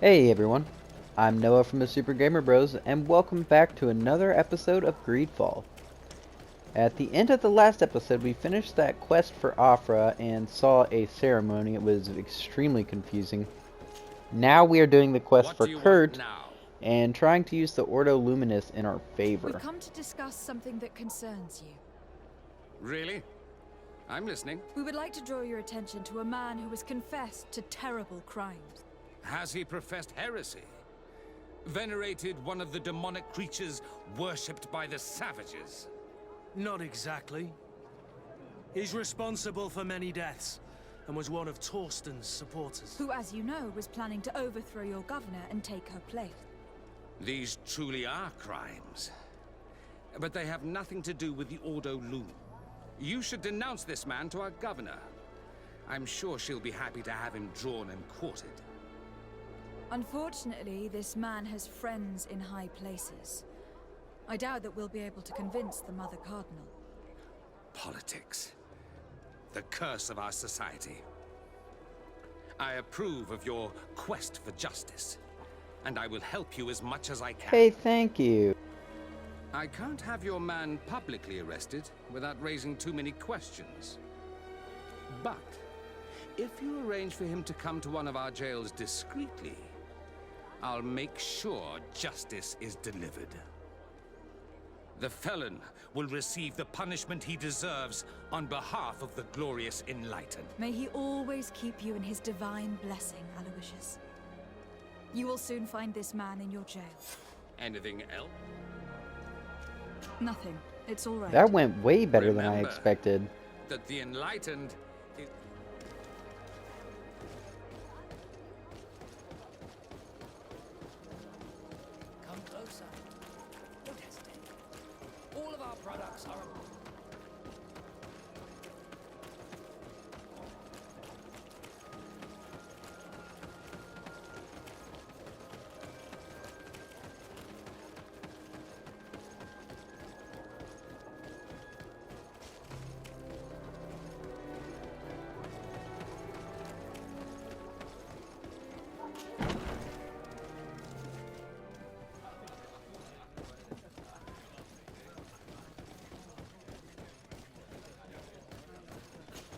Hey everyone, I'm Noah from the Super Gamer Bros, and welcome back to another episode of GreedFall. At the end of the last episode, we finished that quest for Afra and saw a ceremony. It was extremely confusing. Now we are doing the quest What for do you want Kurt now? and trying to use the Ordo Luminous in our We favor. come to discuss something that concerns you. Really? I'm listening. We would like to draw your attention to a man who has confessed to terrible crimes. Has he professed heresy? Venerated one of the demonic creatures worshipped by the savages? Not exactly. He's responsible for many deaths, and was one of Torsten's supporters. Who, as you know, was planning to overthrow your governor and take her place. These truly are crimes. But they have nothing to do with the Ordo Lum. You should denounce this man to our governor. I'm sure she'll be happy to have him drawn and quartered. Unfortunately, this man has friends in high places. I doubt that we'll be able to convince the Mother Cardinal. Politics. The curse of our society. I approve of your quest for justice, and I will help you as much as I can. Hey, thank you. I can't have your man publicly arrested without raising too many questions. But if you arrange for him to come to one of our jails discreetly, I'll make sure justice is delivered. The felon will receive the punishment he deserves on behalf of the glorious Enlightened. May he always keep you in his divine blessing, Aloysius. You will soon find this man in your jail. Anything else? Nothing. It's all right. That went way better than I Remember expected. that the Enlightened is... Come closer. Don't hesitate. All of our products are...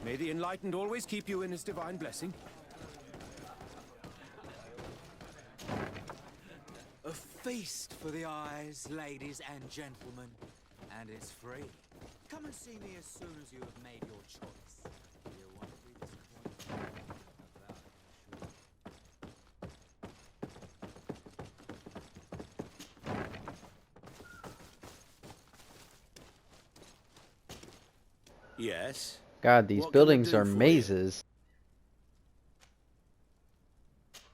May the Enlightened always keep you in his divine blessing. A feast for the eyes, ladies and gentlemen, and it's free. Come and see me as soon as you have made your choice. You won't be disappointed. Yes. God, these What can I buildings do are for you? mazes.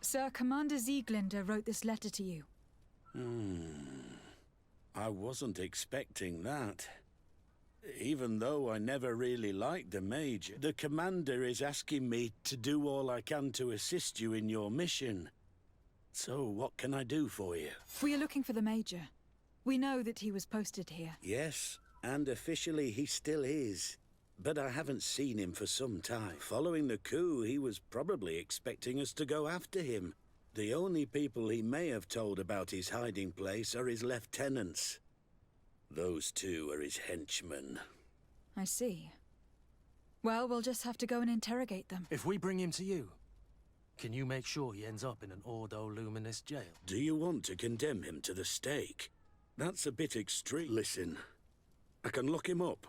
Sir, Commander Sieglinde wrote this letter to you. I wasn't expecting that. Even though I never really liked the Major, the Commander is asking me to do all I can to assist you in your mission. So, what can I do for you? We are looking for the Major. We know that he was posted here. Yes, and officially he still is. But I haven't seen him for some time. Following the coup, he was probably expecting us to go after him. The only people he may have told about his hiding place are his lieutenants. Those two are his henchmen. I see. Well, we'll just have to go and interrogate them. If we bring him to you, can you make sure he ends up in an Ordo Luminous jail? Do you want to condemn him to the stake? That's a bit extreme. Listen, I can lock him up,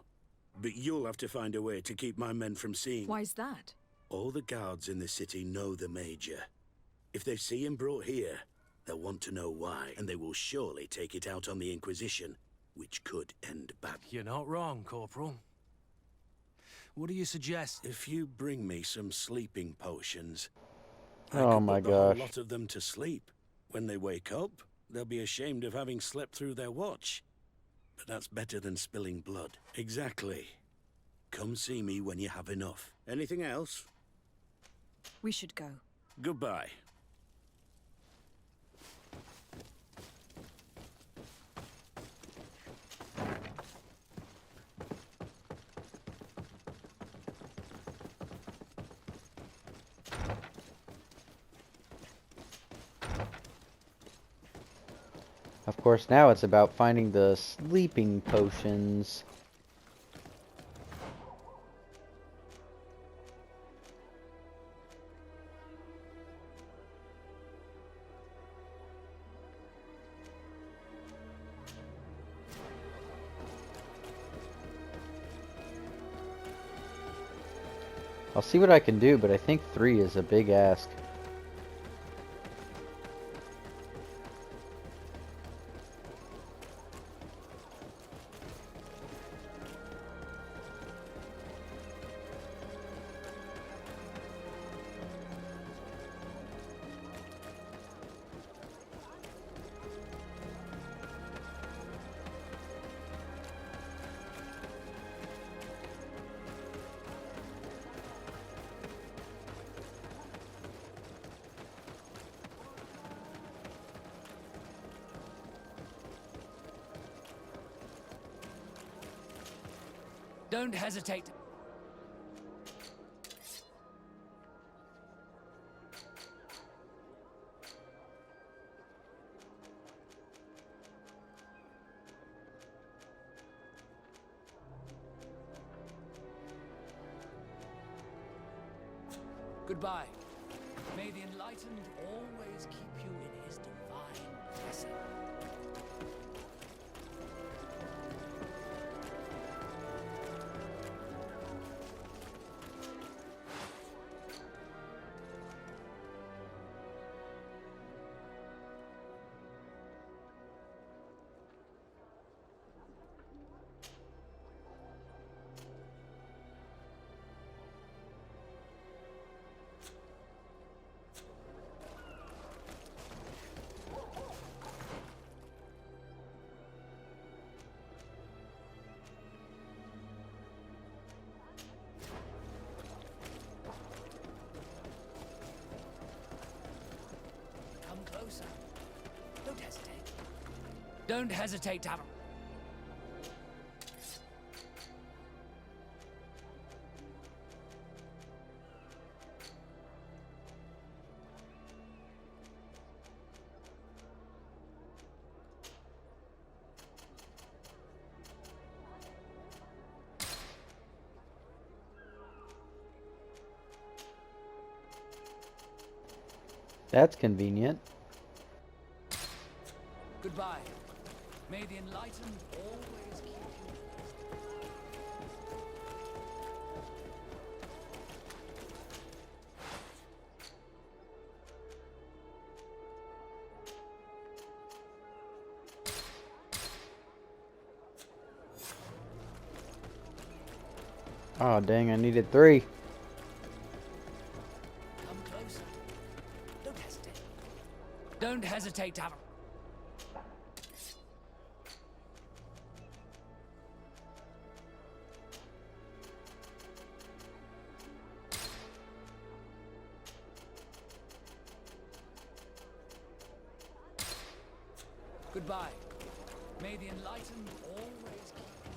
but you'll have to find a way to keep my men from seeing. Why's that? All the guards in the city know the Major. If they see him brought here, they'll want to know why, and they will surely take it out on the Inquisition, which could end badly. You're not wrong, Corporal. What do you suggest? If you bring me some sleeping potions, I Oh could my put the whole gosh. lot of them to sleep. When they wake up, they'll be ashamed of having slept through their watch. But that's better than spilling blood. Exactly. Come see me when you have enough. Anything else? We should go. Goodbye. Of course, now it's about finding the sleeping potions. I'll see what I can do, but I think 3 is a big ask. Don't hesitate. Goodbye. May the Enlightened always keep you in his divine blessing. Come closer. Don't hesitate. Don't hesitate, Tavern. That's convenient. Goodbye. May the Enlightened always keep you. Oh, dang, I needed 3. Come closer. Don't hesitate. Don't hesitate, Tavern. Goodbye. May the Enlightened always keep you.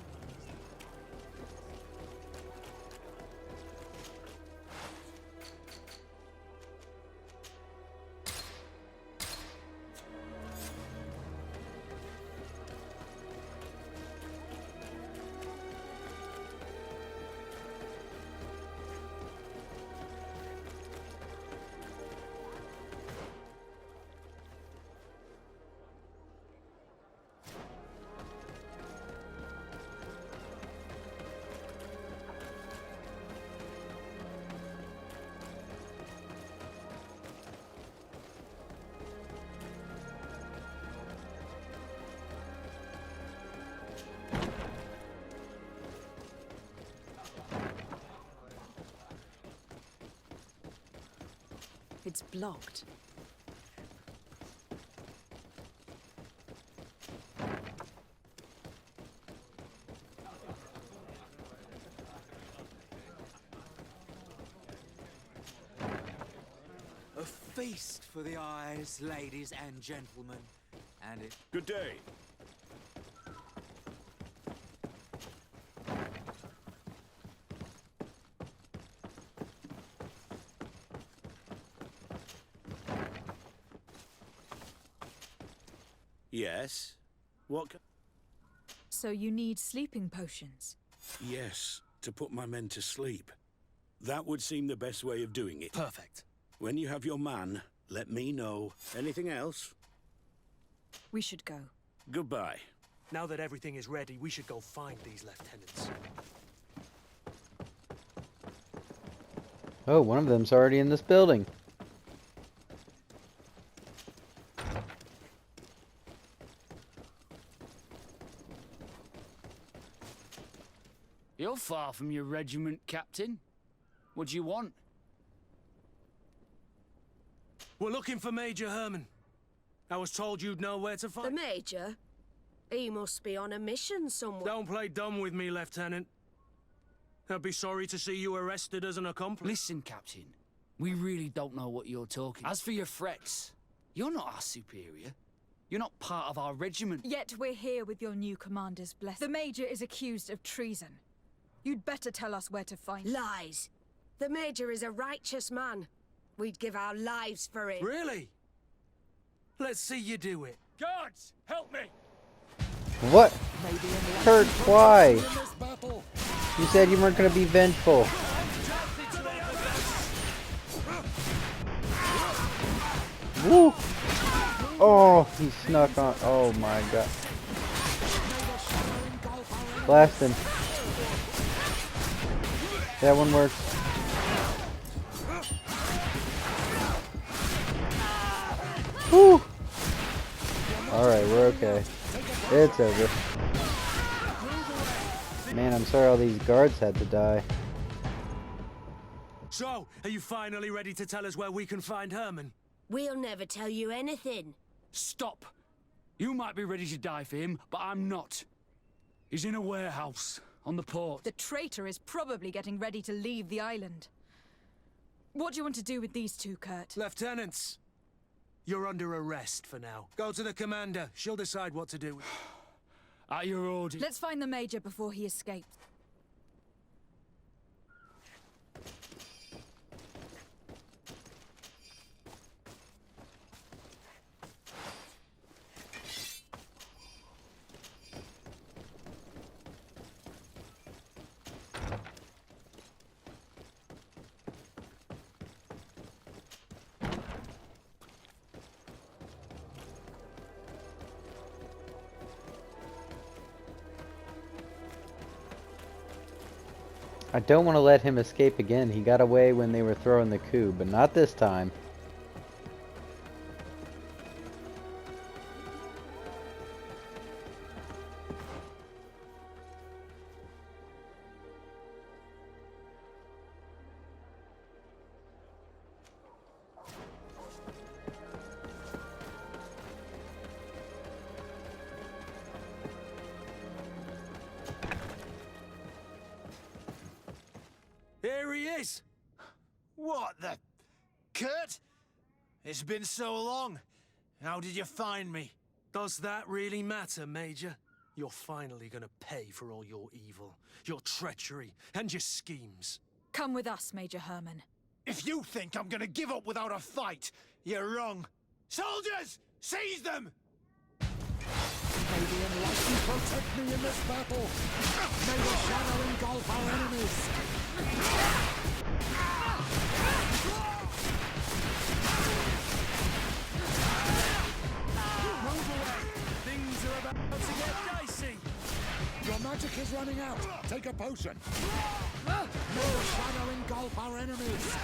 It's blocked. A feast for the eyes, ladies and gentlemen. And it... Good day. Yes? What? So you need sleeping potions. Yes, to put my men to sleep. That would seem the best way of doing it. Perfect. When you have your man, let me know. Anything else? We should go. Goodbye. Now that everything is ready, we should go find these lieutenants. Oh, one of them's already in this building. You're far from your regiment, Captain. What do you want? We're looking for Major Herman. I was told you'd know where to The find... Major? He must be on a mission somewhere. Don't play dumb with me, Lieutenant. I'd be sorry to see you arrested as an accomplice. Listen, Captain. We really don't know what you're talking. As for your threats, you're not our superior. You're not part of our regiment. Yet we're here with your new commander's blessing. The Major is accused of treason. You'd better tell us where to find him. Lies. The Major is a righteous man. We'd give our lives for him. Really? Let's see you do it. Guards, help me! What? Kurt, why? You said you weren't going to be vengeful. Woo! Oh, he snuck on. Oh my god. Blast him. That one works. Woo! Alright, we're okay. It's over. Man, I'm sorry all these guards had to die. So, are you finally ready to tell us where we can find Herman? We'll never tell you anything. Stop! You might be ready to die for him, but I'm not. He's in a warehouse on the port. The traitor is probably getting ready to leave the island. What do you want to do with these two, Kurt? Lieutenants, you're under arrest for now. Go to the commander. She'll decide what to do. At your orders. Let's find the Major before he escapes. I don't want to let him escape again. He got away when they were throwing the coup, but not this time. Here he is! What the... Kurt? It's been so long. How did you find me? Does that really matter, Major? You're finally gonna pay for all your evil, your treachery, and your schemes. Come with us, Major Herman. If you think I'm gonna give up without a fight, you're wrong. Soldiers! Seize them! May the enlightened protect me in this battle. May the shadow engulf our enemies. Things are about to get dicey. Your magic is running out. Take a potion. May the shadow engulf our enemies.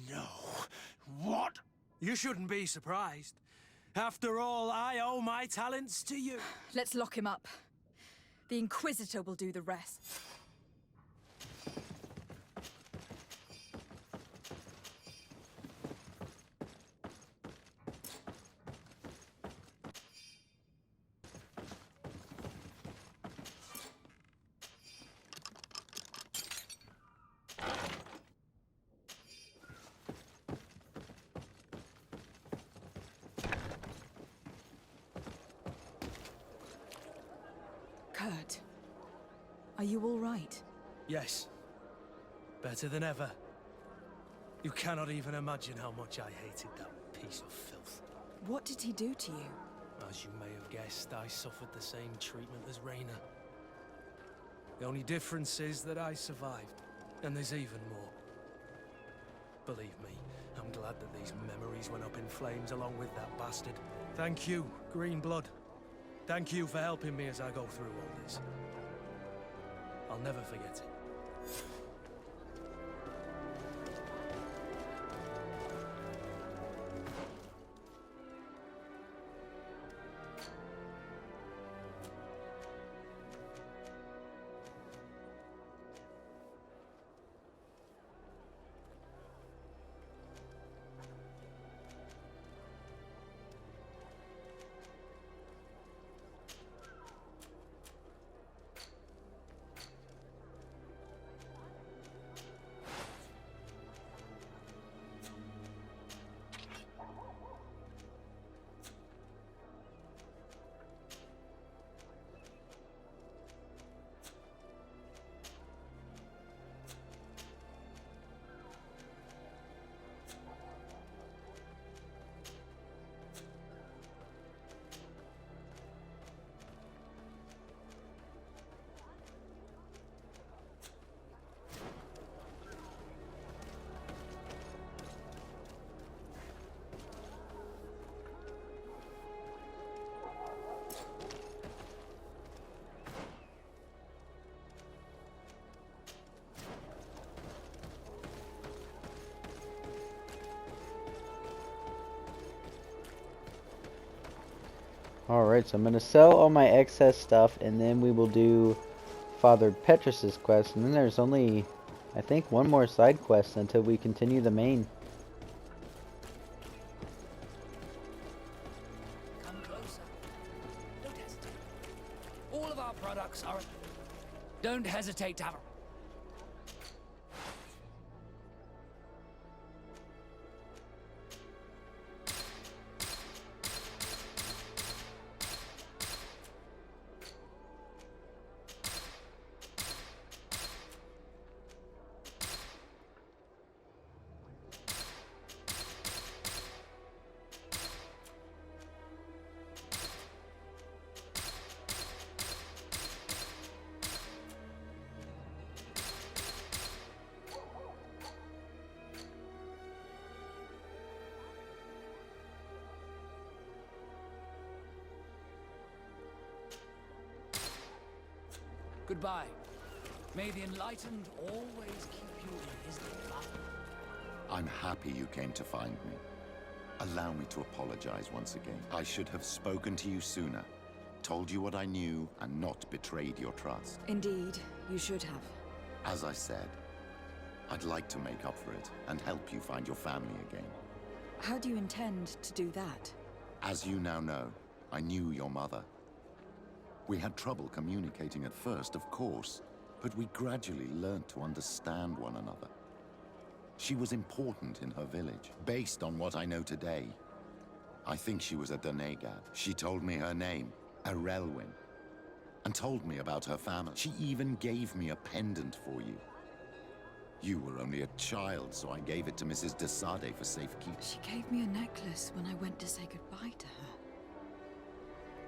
No. What? You shouldn't be surprised. After all, I owe my talents to you. Let's lock him up. The Inquisitor will do the rest. Kurt, are you all right? Yes. Better than ever. You cannot even imagine how much I hated that piece of filth. What did he do to you? As you may have guessed, I suffered the same treatment as Raina. The only difference is that I survived, and there's even more. Believe me, I'm glad that these memories went up in flames along with that bastard. Thank you, Green Blood. Thank you for helping me as I go through all this. I'll never forget it. Alright, so I'm going to sell all my excess stuff, and then we will do Father Petrus's quest, and then there's only, I think, one more side quest until we continue the main. Come closer. Don't hesitate. All of our products are... Don't hesitate to have a... Goodbye. May the Enlightened always keep you in his love. I'm happy you came to find me. Allow me to apologize once again. I should have spoken to you sooner, told you what I knew, and not betrayed your trust. Indeed, you should have. As I said, I'd like to make up for it and help you find your family again. How do you intend to do that? As you now know, I knew your mother. We had trouble communicating at first, of course, but we gradually learned to understand one another. She was important in her village, based on what I know today. I think she was a Donegad. She told me her name, Arelwyn, and told me about her family. She even gave me a pendant for you. You were only a child, so I gave it to Mrs. de Sade for safekeeping. She gave me a necklace when I went to say goodbye to her.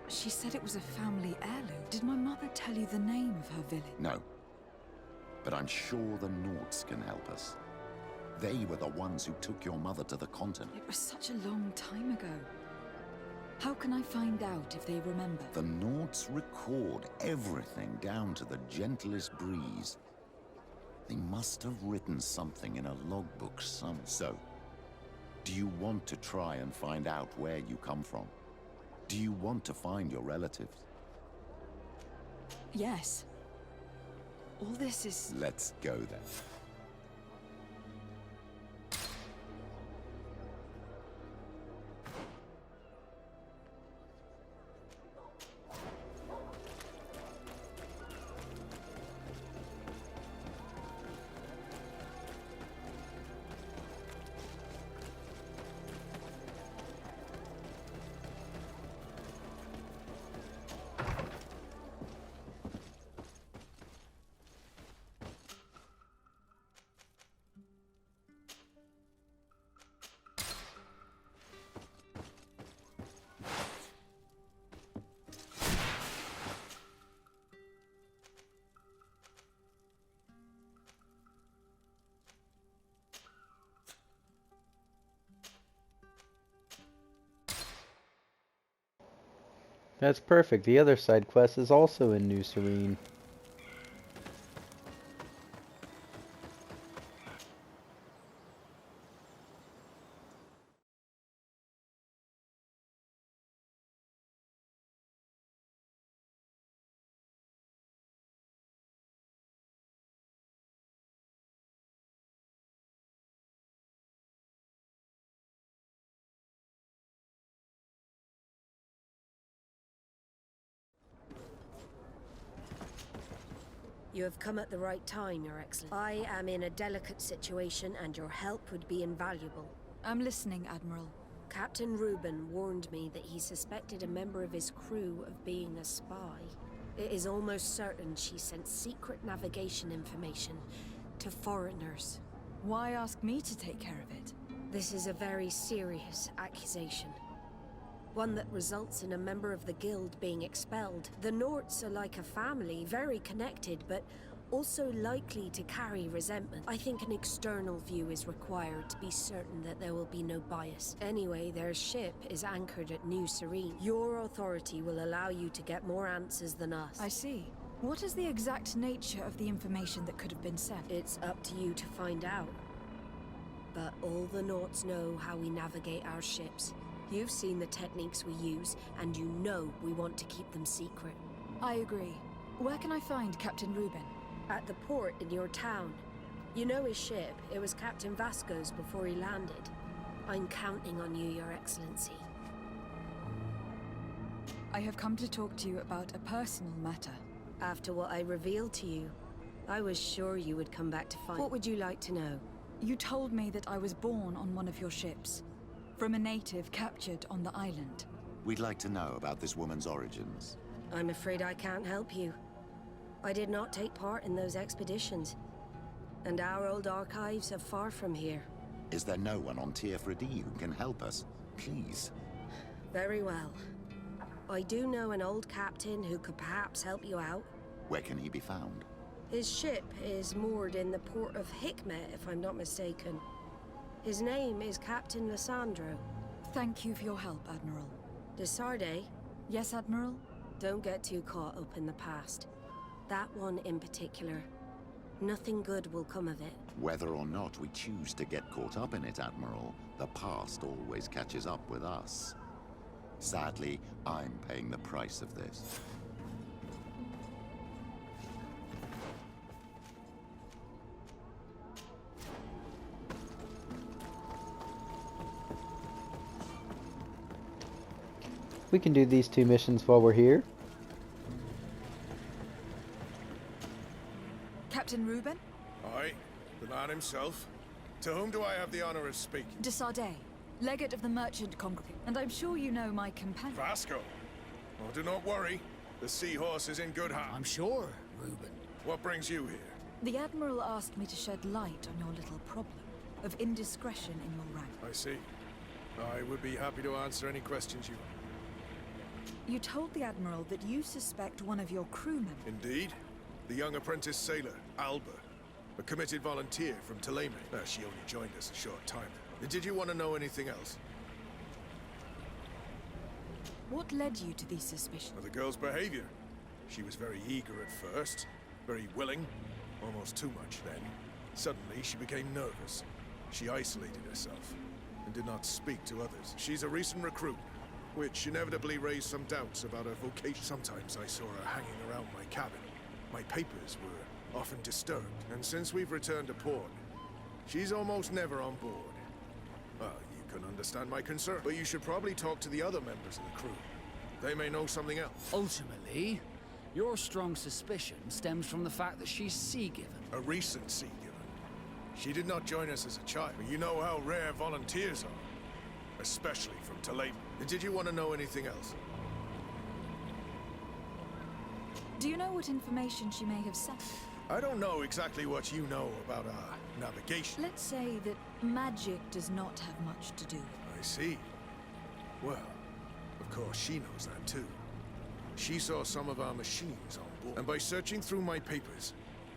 She said it was a family heirloom. Did my mother tell you the name of her village? No. But I'm sure the Nords can help us. They were the ones who took your mother to the continent. It was such a long time ago. How can I find out if they remember? The Nords record everything down to the gentlest breeze. They must have written something in a logbook somewhere. So, do you want to try and find out where you come from? Do you want to find your relatives? Yes. All this is... Let's go then. That's perfect. The other side quest is also in New Serene. You have come at the right time, Your Excellency. I am in a delicate situation and your help would be invaluable. I'm listening, Admiral. Captain Reuben warned me that he suspected a member of his crew of being a spy. It is almost certain she sent secret navigation information to foreigners. Why ask me to take care of it? This is a very serious accusation. One that results in a member of the guild being expelled. The Norts are like a family, very connected, but also likely to carry resentment. I think an external view is required to be certain that there will be no bias. Anyway, their ship is anchored at New Serene. Your authority will allow you to get more answers than us. I see. What is the exact nature of the information that could have been sent? It's up to you to find out. But all the Norts know how we navigate our ships. You've seen the techniques we use, and you know we want to keep them secret. I agree. Where can I find Captain Reuben? At the port in your town. You know his ship. It was Captain Vasco's before he landed. I'm counting on you, Your Excellency. I have come to talk to you about a personal matter. After what I revealed to you, I was sure you would come back to find... What would you like to know? You told me that I was born on one of your ships. From a native captured on the island. We'd like to know about this woman's origins. I'm afraid I can't help you. I did not take part in those expeditions. And our old archives are far from here. Is there no one on Tier 3D who can help us? Please. Very well. I do know an old captain who could perhaps help you out. Where can he be found? His ship is moored in the port of Hikmet, if I'm not mistaken. His name is Captain Lissandro. Thank you for your help, Admiral. De Sardet? Yes, Admiral? Don't get too caught up in the past. That one in particular. Nothing good will come of it. Whether or not we choose to get caught up in it, Admiral, the past always catches up with us. Sadly, I'm paying the price of this. We can do these two missions while we're here. Captain Reuben? Aye, the man himself. To whom do I have the honor of speaking? De Sardet, legate of the merchant congregation. And I'm sure you know my companion. Vasco. Oh, do not worry. The seahorse is in good hands. I'm sure, Reuben. What brings you here? The Admiral asked me to shed light on your little problem of indiscretion in your rank. I see. I would be happy to answer any questions you have. You told the Admiral that you suspect one of your crewmen. Indeed. The young apprentice sailor, Alba. A committed volunteer from Tulane. She only joined us a short time. Did you want to know anything else? What led you to these suspicions? Well, the girl's behavior. She was very eager at first, very willing, almost too much then. Suddenly, she became nervous. She isolated herself and did not speak to others. She's a recent recruit, which inevitably raised some doubts about her vocation. Sometimes I saw her hanging around my cabin. My papers were often disturbed, and since we've returned to port, she's almost never on board. Well, you can understand my concern, but you should probably talk to the other members of the crew. They may know something else. Ultimately, your strong suspicion stems from the fact that she's sea-given. A recent sea-given. She did not join us as a child, but you know how rare volunteers are, especially from Tulane. Did you want to know anything else? Do you know what information she may have sent? I don't know exactly what you know about our navigation. Let's say that magic does not have much to do with it. I see. Well, of course she knows that too. She saw some of our machines on board, and by searching through my papers,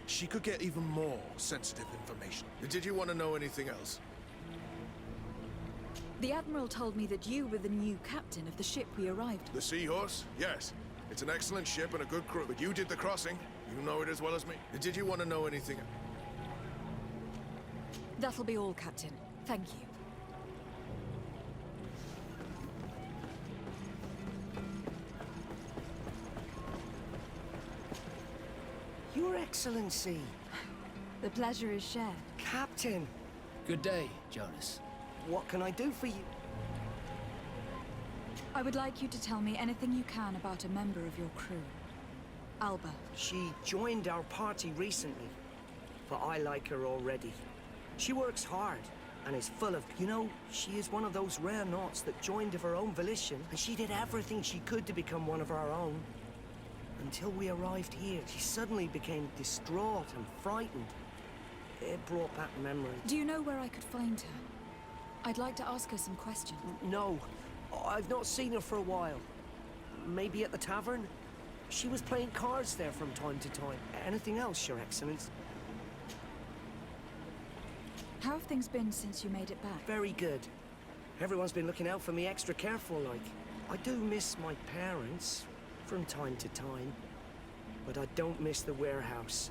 she could get even more sensitive information. Did you want to know anything else? The Admiral told me that you were the new captain of the ship we arrived on. The Seahorse? Yes. It's an excellent ship and a good crew, but you did the crossing. You know it as well as me. Did you want to know anything? That'll be all, Captain. Thank you. Your Excellency. The pleasure is shared. Captain. Good day, Jonas. What can I do for you? I would like you to tell me anything you can about a member of your crew. Alba. She joined our party recently, but I like her already. She works hard and is full of... You know, she is one of those rare naughts that joined of her own volition, and she did everything she could to become one of our own. Until we arrived here, she suddenly became distraught and frightened. It brought back memories. Do you know where I could find her? I'd like to ask her some questions. No, I've not seen her for a while. Maybe at the tavern? She was playing cards there from time to time. Anything else, Your Excellency? How have things been since you made it back? Very good. Everyone's been looking out for me extra careful, like. I do miss my parents from time to time, but I don't miss the warehouse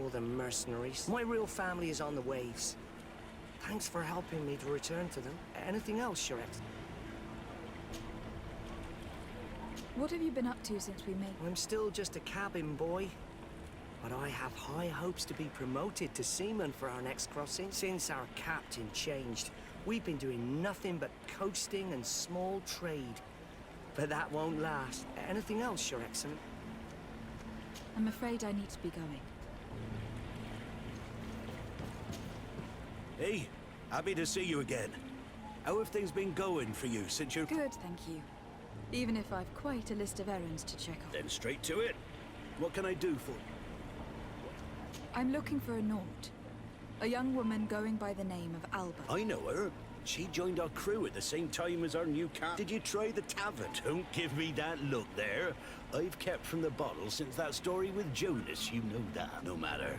or the mercenaries. My real family is on the waves. Thanks for helping me to return to them. Anything else, Your Excellency? What have you been up to since we met? I'm still just a cabin boy, but I have high hopes to be promoted to seaman for our next crossing. Since our captain changed, we've been doing nothing but coasting and small trade. But that won't last. Anything else, Your Excellency? I'm afraid I need to be going. Hey, happy to see you again. How have things been going for you since you're... Good, thank you. Even if I've quite a list of errands to check off. Then straight to it. What can I do for you? I'm looking for a Nort. A young woman going by the name of Alba. I know her. She joined our crew at the same time as our new cap. Did you try the tavern? Don't give me that look there. I've kept from the bottle since that story with Jonas, you know that. No matter.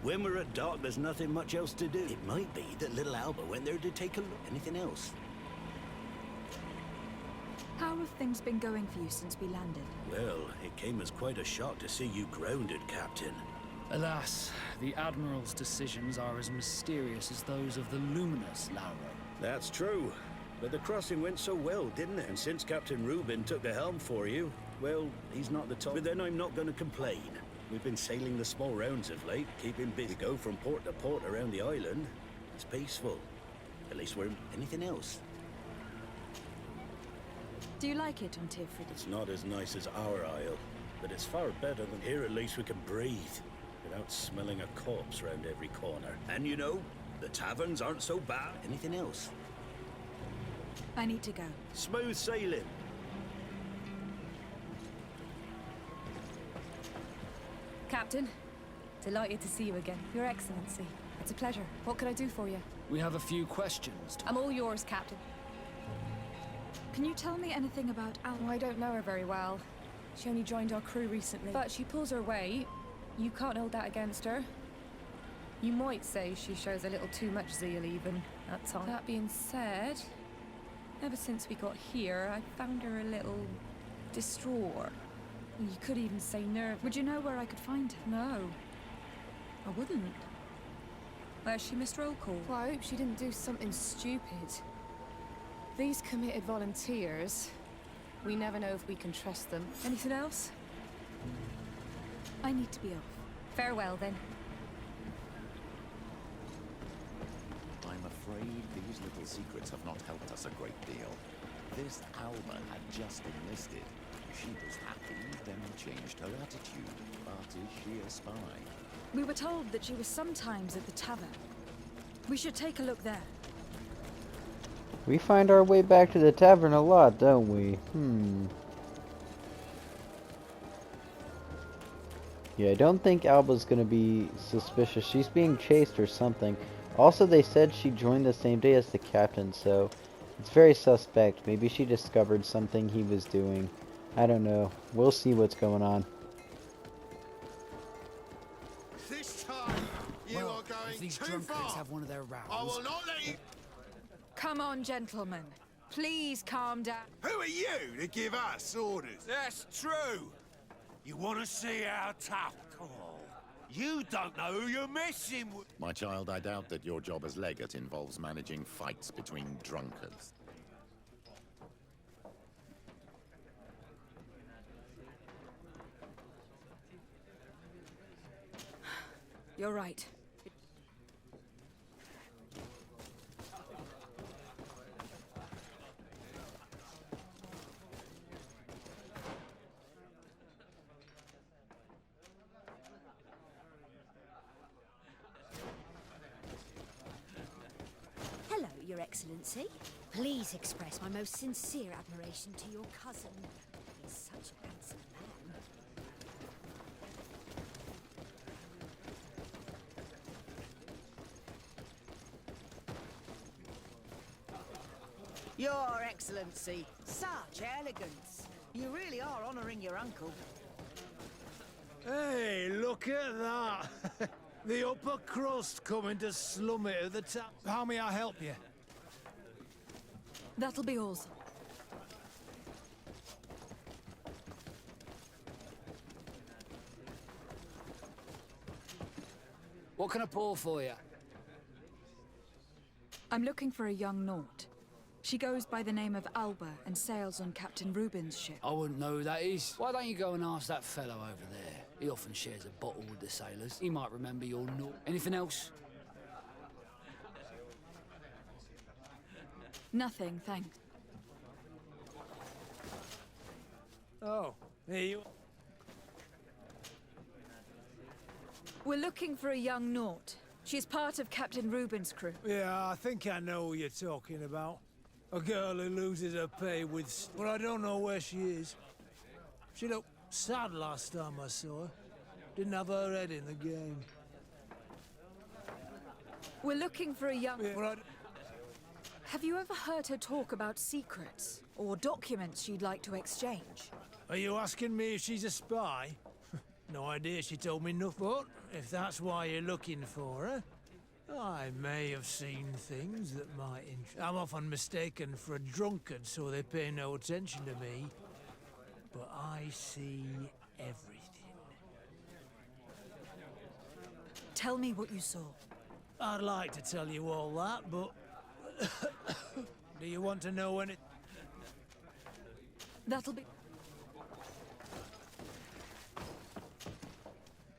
When we're at dock, there's nothing much else to do. It might be that little Alba went there to take a look. Anything else? How have things been going for you since we landed? Well, it came as quite a shock to see you grounded, Captain. Alas, the Admiral's decisions are as mysterious as those of the luminous Lauro. That's true. But the crossing went so well, didn't it? And since Captain Rubin took the helm for you, well, he's not the top. But then I'm not going to complain. We've been sailing the small rounds of late, keeping busy. We go from port to port around the island. It's peaceful. At least we're... Anything else? Do you like it on Tivrid? It's not as nice as our isle, but it's far better than here. At least we can breathe without smelling a corpse round every corner. And you know, the taverns aren't so bad. Anything else? I need to go. Smooth sailing. Captain, delighted to see you again. Your Excellency, it's a pleasure. What can I do for you? We have a few questions. I'm all yours, Captain. Can you tell me anything about Alba? Oh, I don't know her very well. She only joined our crew recently. But she pulls her weight. You can't hold that against her. You might say she shows a little too much zeal even, at times. That being said, ever since we got here, I found her a little distraught. You could even say nervous. Would you know where I could find her? No, I wouldn't. Where's she missed roll call? Well, I hope she didn't do something stupid. These committed volunteers, we never know if we can trust them. Anything else? I need to be off. Farewell, then. I'm afraid these little secrets have not helped us a great deal. This Alma had just enlisted. She was happy, then changed her attitude. But is she a spy? We were told that she was sometimes at the tavern. We should take a look there. We find our way back to the tavern a lot, don't we? Yeah, I don't think Alba's gonna be suspicious. She's being chased or something. Also, they said she joined the same day as the captain, so it's very suspect. Maybe she discovered something he was doing. I don't know. We'll see what's going on. This time, you are going if these too drunkards far. have one of their rows. I will not let you... Come on, gentlemen. Please calm down. Who are you to give us orders? That's true. You want to see how tough? Oh, you don't know who you're messing with. My child, I doubt that your job as legate involves managing fights between drunkards. You're right. Hello, Your Excellency. Please express my most sincere admiration to your cousin. He's such a handsome man. Your Excellency, such elegance. You really are honouring your uncle. Hey, look at that. The upper crust coming to slum it at the top. How may I help you? That'll be all, sir. What can I pour for you? I'm looking for a young Naut. She goes by the name of Alba and sails on Captain Rubin's ship. I wouldn't know who that is. Why don't you go and ask that fellow over there? He often shares a bottle with the sailors. He might remember your Naut. Anything else? Nothing, thanks. Oh, here you are. We're looking for a young Naut. She's part of Captain Rubin's crew. Yeah, I think I know who you're talking about. A girl who loses her pay with... But I don't know where she is. She looked sad last time I saw her. Didn't have her head in the game. We're looking for a young... Yeah, but Have you ever heard her talk about secrets or documents she'd like to exchange? Are you asking me if she's a spy? No idea she told me nothing. But if that's why you're looking for her, I may have seen things that might interest. I'm often mistaken for a drunkard, so they pay no attention to me. But I see everything. Tell me what you saw. I'd like to tell you all that, but... Do you want to know when it... That'll be...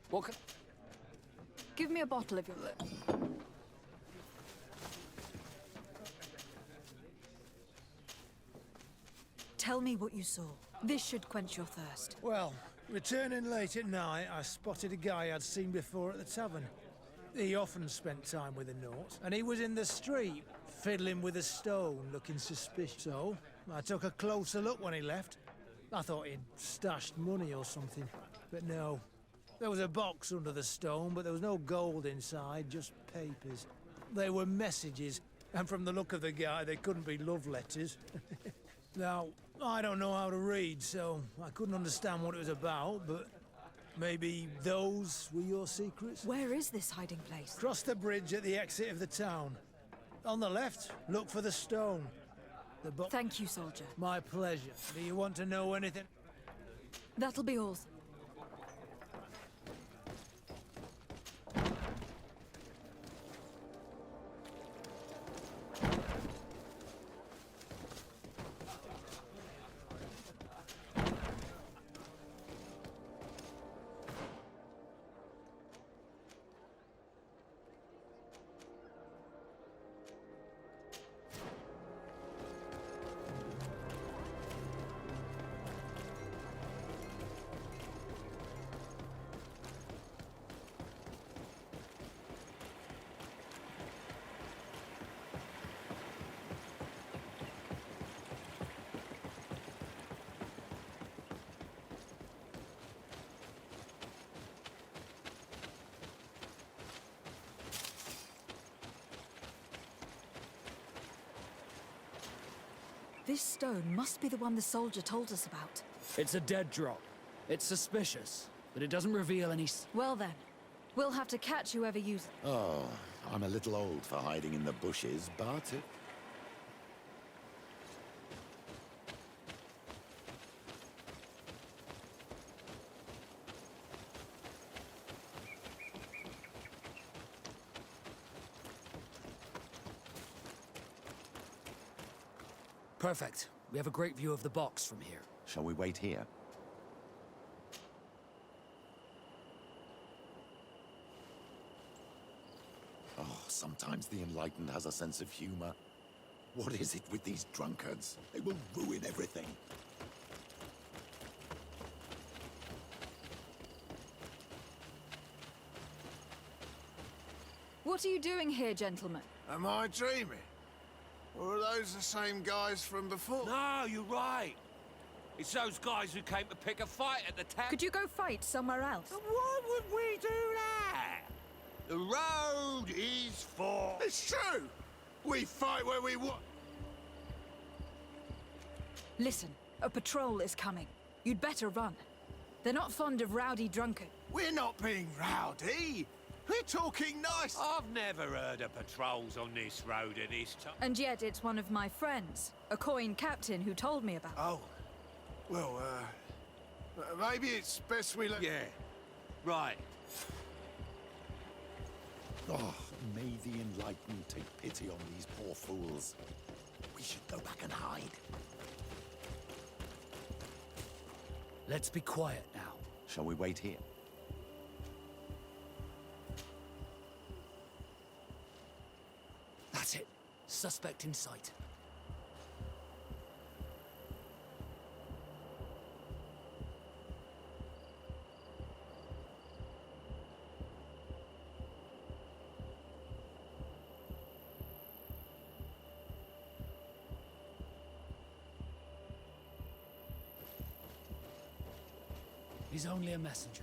What can... Give me a bottle of your... Tell me what you saw. This should quench your thirst. Well, returning late at night, I spotted a guy I'd seen before at the tavern. He often spent time with a Naut, and he was in the street, fiddling with a stone, looking suspicious. So, I took a closer look when he left. I thought he'd stashed money or something, but no. There was a box under the stone, but there was no gold inside, just papers. They were messages, and from the look of the guy, they couldn't be love letters. Now, I don't know how to read, so I couldn't understand what it was about, but maybe those were your secrets? Where is this hiding place? Cross the bridge at the exit of the town. On the left, look for the stone. Thank you, soldier. My pleasure. Do you want to know anything? That'll be all. This stone must be the one the soldier told us about. It's a dead drop. It's suspicious, but it doesn't reveal any... Well then, we'll have to catch whoever used it. Oh, I'm a little old for hiding in the bushes, but Perfect. We have a great view of the box from here. Shall we wait here? Oh, sometimes the Enlightened has a sense of humor. What is it with these drunkards? They will ruin everything. What are you doing here, gentlemen? Am I dreaming? Or are those the same guys from before? No, you're right. It's those guys who came to pick a fight at the town. Could you go fight somewhere else? Why would we do that? The road is for... It's true! We fight where we want. Listen, a patrol is coming. You'd better run. They're not fond of rowdy drunkards. We're not being rowdy. We're talking nice. I've never heard of patrols on this road at this time. And yet it's one of my friends, a coin captain, who told me about it. Oh. Well, maybe it's best we let... Yeah, right. Oh, may the Enlightened take pity on these poor fools. We should go back and hide. Let's be quiet now. Shall we wait here? That's it. Suspect in sight. He's only a messenger.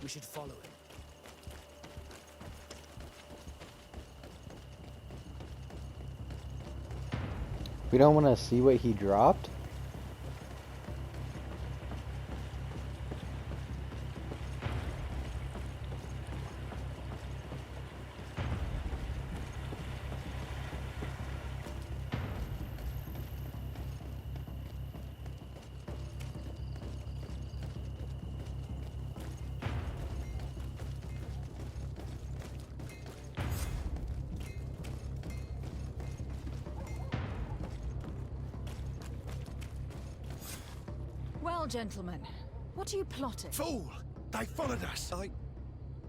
We should follow him. We don't want to see what he dropped? Well, gentlemen, what are you plotting? Fool! They followed us!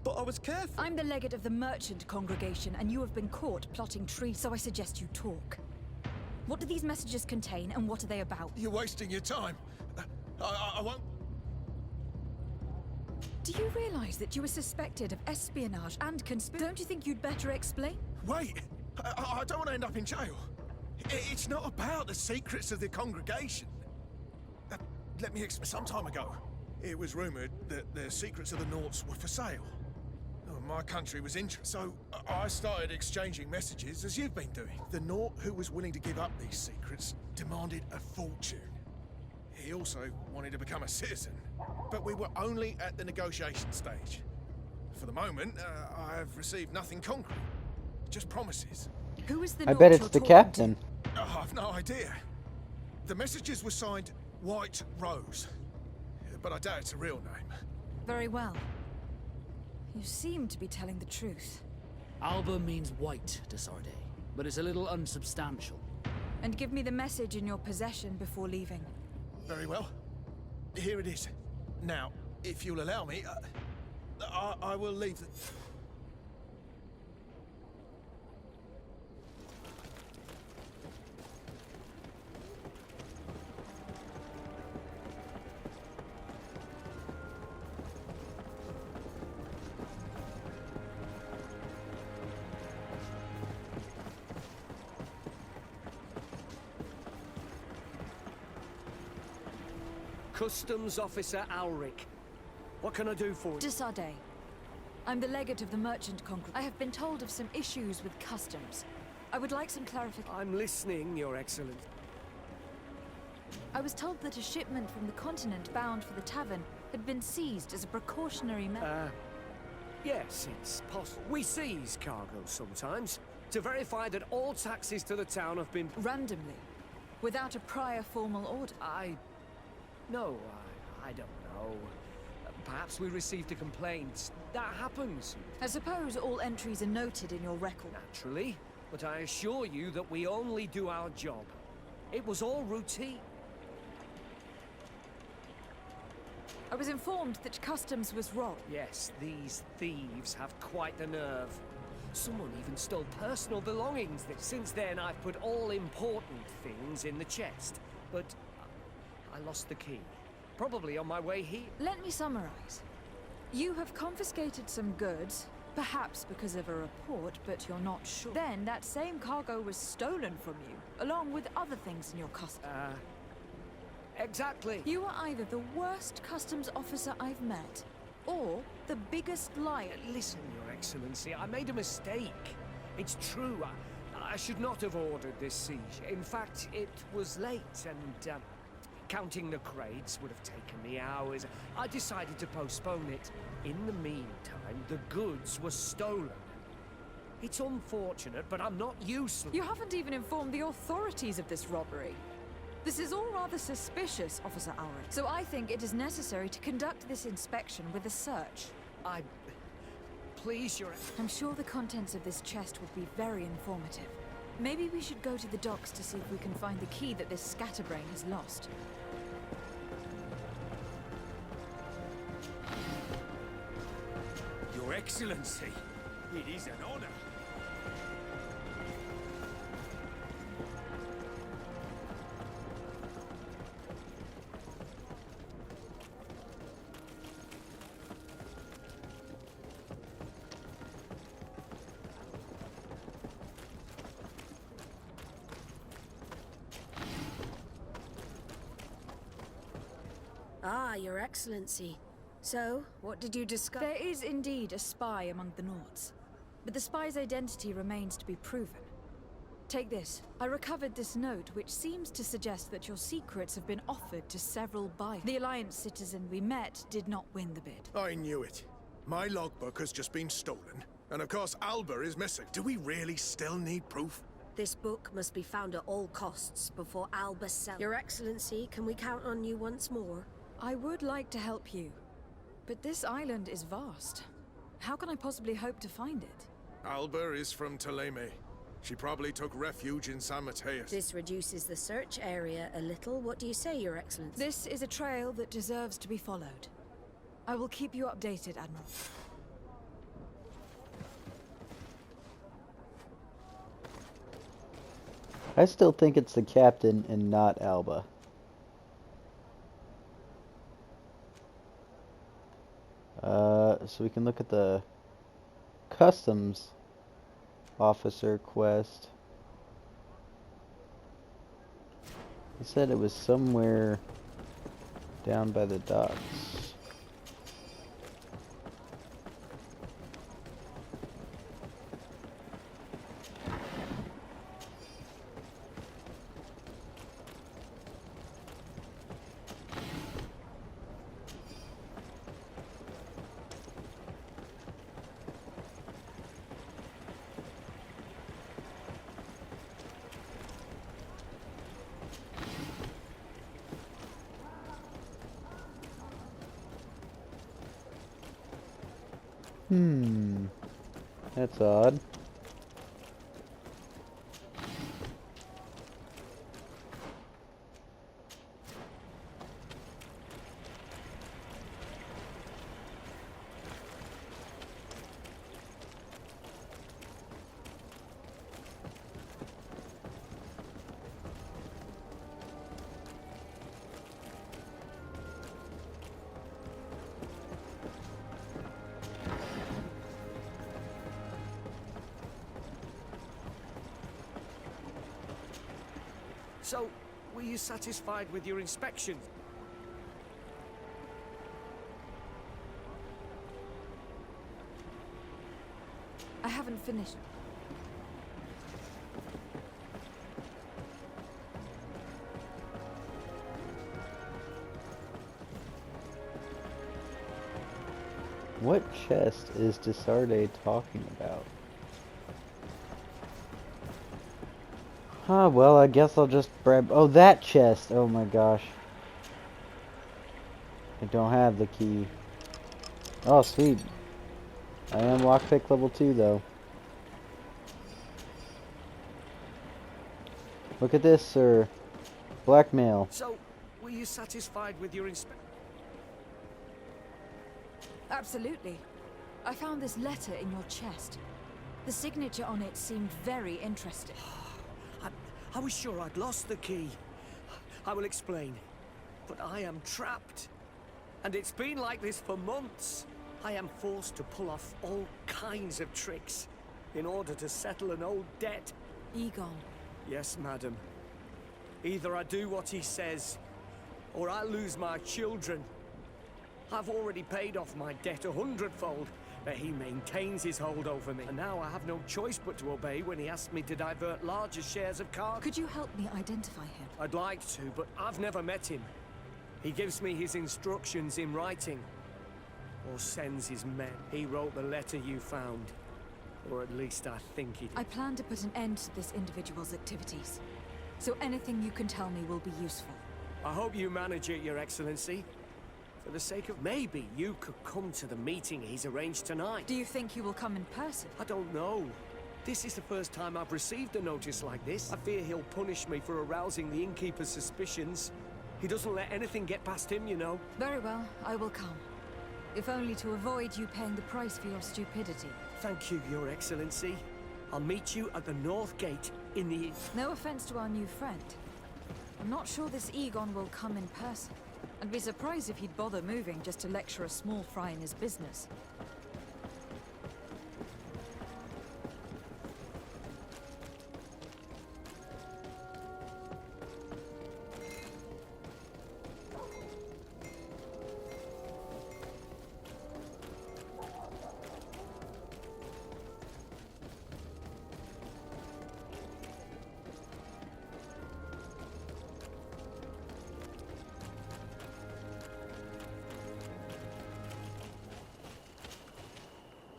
But I was careful. I'm the legate of the merchant congregation, and you have been caught plotting treason, so I suggest you talk. What do these messages contain, and what are they about? You're wasting your time. I won't... Do you realize that you were suspected of espionage and conspiracy? Don't you think you'd better explain? Wait! I don't want to end up in jail. It's not about the secrets of the congregation. Let me explain. Some time ago, it was rumored that the secrets of the Naughts were for sale. My country was interested, so I started exchanging messages as you've been doing. The Naught who was willing to give up these secrets demanded a fortune. He also wanted to become a citizen, but we were only at the negotiation stage. For the moment, I have received nothing concrete, just promises. Who is the I bet it's the captain. Oh, I've no idea. The messages were signed White Rose, but I doubt it's a real name. Very well. You seem to be telling the truth. Alba means white to Sarday, but it's a little unsubstantial. And give me the message in your possession before leaving. Very well. Here it is. Now, if you'll allow me, I will leave the... Customs Officer Alric. What can I do for you? De Sarday. I'm the legate of the merchant congregation. I have been told of some issues with customs. I would like some clarification. I'm listening, Your Excellency. I was told that a shipment from the continent bound for the tavern had been seized as a precautionary measure. Yes, it's possible. We seize cargo sometimes to verify that all taxes to the town have been... Randomly, without a prior formal order. No, I don't know. Perhaps we received a complaint. That happens. I suppose all entries are noted in your record. Naturally, but I assure you that we only do our job. It was all routine. I was informed that customs was robbed. Yes, these thieves have quite the nerve. Someone even stole personal belongings. Since then, I've put all important things in the chest. But I lost the key. Probably on my way here. Let me summarize. You have confiscated some goods, perhaps because of a report, but you're not sure. Then that same cargo was stolen from you, along with other things in your custody. Exactly. You are either the worst customs officer I've met, or the biggest liar. Listen, Your Excellency, I made a mistake. It's true. I should not have ordered this siege. In fact, it was late, and counting the crates would have taken me hours. I decided to postpone it. In the meantime, the goods were stolen. It's unfortunate, but I'm not useless. You haven't even informed the authorities of this robbery. This is all rather suspicious, Officer Ulrich. So I think it is necessary to conduct this inspection with a search. Please, Your... I'm sure the contents of this chest would be very informative. Maybe we should go to the docks to see if we can find the key that this scatterbrain has lost. Your Excellency, it is an honor. Ah, Your Excellency. So, what did you discover? There is indeed a spy among the Nords, but the spy's identity remains to be proven. Take this. I recovered this note, which seems to suggest that your secrets have been offered to several buyers. The Alliance citizen we met did not win the bid. I knew it. My logbook has just been stolen, and of course Alba is missing. Do we really still need proof? This book must be found at all costs before Alba sells. Your Excellency, can we count on you once more? I would like to help you, but this island is vast. How can I possibly hope to find it? Alba is from Teleme. She probably took refuge in San Mateus. This reduces the search area a little. What do you say, Your Excellency? This is a trail that deserves to be followed. I will keep you updated, Admiral. I still think it's the captain and not Alba. So we can look at the customs officer quest. He said it was somewhere down by the docks. That's odd. So, were you satisfied with your inspection? I haven't finished. What chest is Desarde talking about? Well, I guess I'll just grab... Oh, that chest! Oh my gosh. I don't have the key. Oh, sweet. I am lockpick level 2, though. Look at this, sir. Blackmail. So, were you satisfied with your inspection? Absolutely. I found this letter in your chest. The signature on it seemed very interesting. I was sure I'd lost the key. I will explain. But I am trapped. And it's been like this for months. I am forced to pull off all kinds of tricks in order to settle an old debt. Egon. Yes, madam. Either I do what he says, or I lose my children. I've already paid off my debt 100-fold, but he maintains his hold over me. And now I have no choice but to obey when he asks me to divert larger shares of car. Could you help me identify him? I'd like to, but I've never met him. He gives me his instructions in writing, or sends his men. He wrote the letter you found, or at least I think he did. I plan to put an end to this individual's activities, so anything you can tell me will be useful. I hope you manage it, Your Excellency. For the sake of maybe you could come to the meeting he's arranged tonight. Do you think he will come in person? I don't know. This is the first time I've received a notice like this. I fear he'll punish me for arousing the innkeeper's suspicions. He doesn't let anything get past him, you know. Very well, I will come. If only to avoid you paying the price for your stupidity. Thank you, Your Excellency. I'll meet you at the North Gate in the... No offense to our new friend. I'm not sure this Egon will come in person. I'd be surprised if he'd bother moving just to lecture a small fry in his business.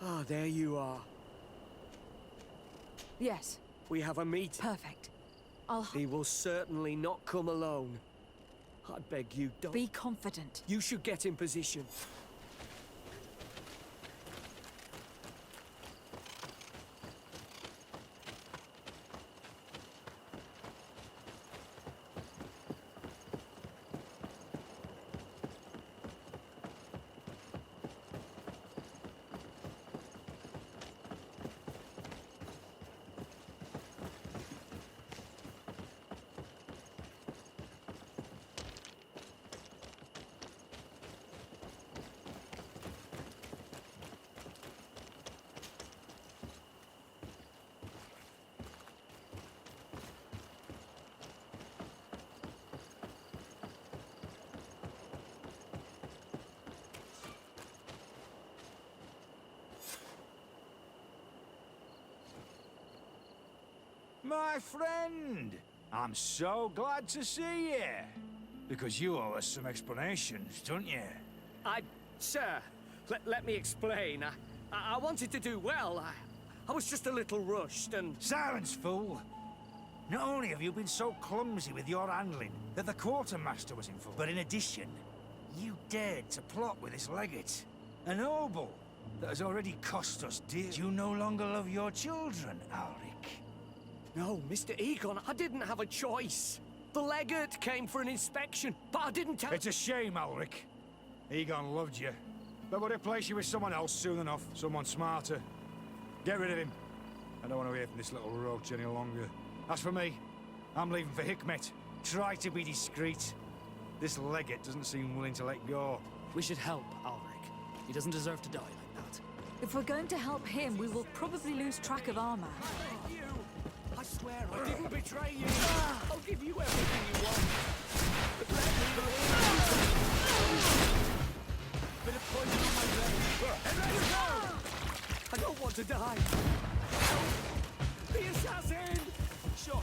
Ah, there you are. Yes. We have a meeting. Perfect. He will certainly not come alone. I beg you, don't... Be confident. You should get in position. My friend, I'm so glad to see you. Because you owe us some explanations, don't you? Sir, let me explain. I wanted to do well. I was just a little rushed and... Silence, fool. Not only have you been so clumsy with your handling that the quartermaster was informed, but in addition, you dared to plot with this legate. A noble that has already cost us dear. You no longer love your children, Ulrich. No, Mr. Egon, I didn't have a choice. The legate came for an inspection, but I didn't tell... It's a shame, Ulrich. Egon loved you, but would replace you with someone else soon enough, someone smarter. Get rid of him. I don't want to hear from this little roach any longer. As for me, I'm leaving for Hikmet. Try to be discreet. This legate doesn't seem willing to let go. We should help Ulrich. He doesn't deserve to die like that. If we're going to help him, we will probably lose track of our man. I swear I didn't betray you. I'll give you everything you want. But let me go. Bit of poison on my blade. And let it go! I don't want to die. The assassin! Sure.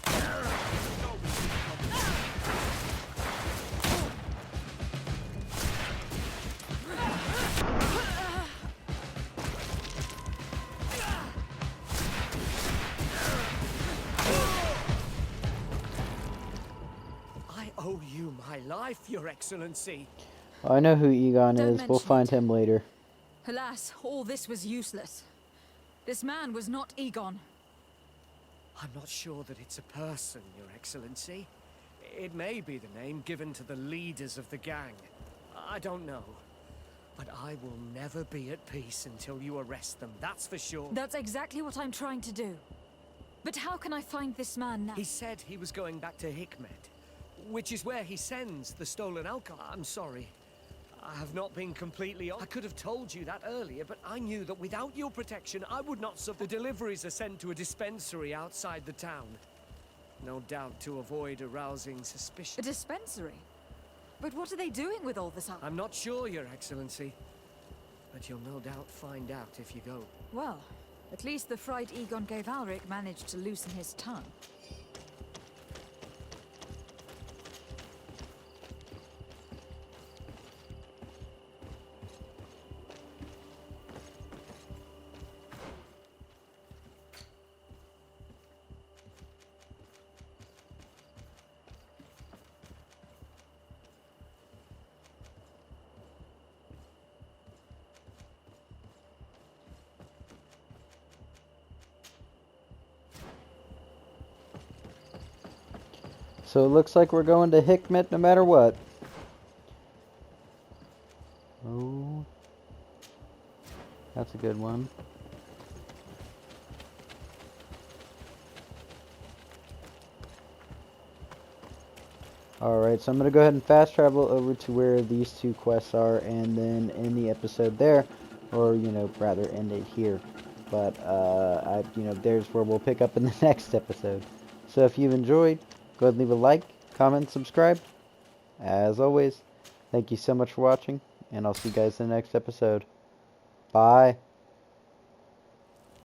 I owe you my life, Your Excellency. I know who Egon is. We'll find him later. Alas, all this was useless. This man was not Egon. I'm not sure that it's a person, Your Excellency. It may be the name given to the leaders of the gang. I don't know. But I will never be at peace until you arrest them, that's for sure. That's exactly what I'm trying to do. But how can I find this man now? He said he was going back to Hikmet, which is where he sends the stolen alcohol. I'm sorry. I have not been completely honest. I could have told you that earlier, but I knew that without your protection, I would not suffer. The deliveries are sent to a dispensary outside the town. No doubt to avoid arousing suspicion. A dispensary? But what are they doing with all this alcohol? I'm not sure, Your Excellency. But you'll no doubt find out if you go. Well, at least the fright Egon gave Alric managed to loosen his tongue. So it looks like we're going to Hikmet no matter what. Oh, that's a good one. Alright, so I'm going to go ahead and fast travel over to where these two quests are and then end the episode there. Or, you know, rather end it here. But, there's where we'll pick up in the next episode. So if you've enjoyed, go ahead and leave a like, comment, subscribe. As always, thank you so much for watching, and I'll see you guys in the next episode. Bye.